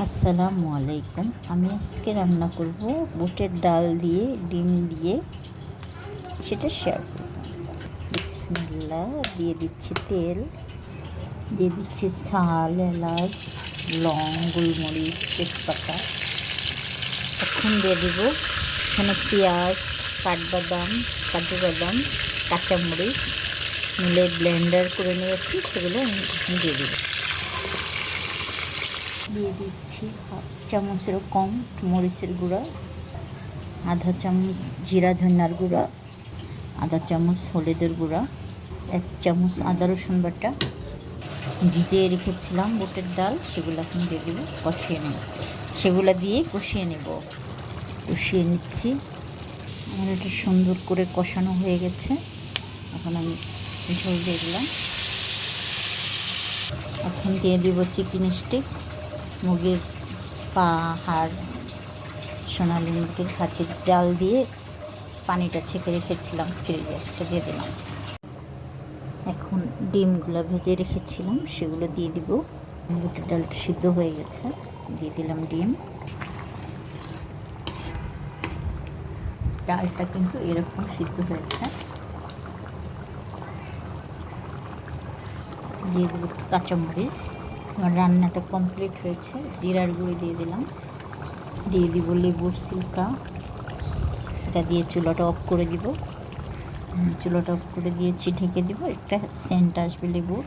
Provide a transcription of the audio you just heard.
আসসালামু আলাইকুম। আমি আজকে রান্না করব বুটের ডাল দিয়ে ডিম দিয়ে, সেটা শেয়ার করব। বিসমিল্লাহ, দিয়ে দিচ্ছি তেল, দিয়ে দিচ্ছি ঝাল, এলাচ, লং, গোলমরিচ, তেজপাতা। এখন দিয়ে দেব এখানে পেঁয়াজ, কাঠবাদাম, কাজু বাদাম, কাঁচামরিচ মিলে ব্লেন্ডার করে নিয়েছি, সেগুলো আমি এখন দিয়ে দেবো। দিয়ে দিচ্ছি হাফ চামচেরও কম মরিচের গুঁড়া, আধা চামচ জিরা ধনিয়ার গুঁড়া, আধা চামচ হলুদের গুঁড়া, 1 চামচ আদা রসুন বাটা। ভিজিয়ে রেখেছিলাম বুটের ডাল, সেগুলো এখন দিয়ে দেবো, সেগুলো দিয়ে কষিয়ে নেব। কষিয়ে নিচ্ছি। আমার এটা সুন্দর করে কষানো হয়ে গেছে। এখন আমি ঝোল দিয়ে দিলাম। এখন দিয়ে দিব চিকেন স্টিক, মুরগির পা, হাড়, সোনালি মুরগির হাতের ডাল দিয়ে পানিটা ছেঁকে রেখেছিলাম ফ্রিজে, সেটা দিয়ে দিলাম। এখন ডিমগুলো ভেজে রেখেছিলাম সেগুলো দিয়ে দিব। বুটের ডালটা সিদ্ধ হয়ে গেছে, দিয়ে দিলাম ডিম। ডালটা কিন্তু এরকম সিদ্ধ হয়েছে। দিয়ে দেবো কাঁচামরিচ। আমার রান্নাটা কমপ্লিট হয়েছে। জিরার গুঁড়ি দিয়ে দিলাম, দিয়ে দিব লেবুর সিরকা। এটা দিয়ে চুলাটা অফ করে দিব। চুলাটা অফ করে দিয়েছি, ঢেকে দিব। একটা সেন্ট আসবে লেবুর।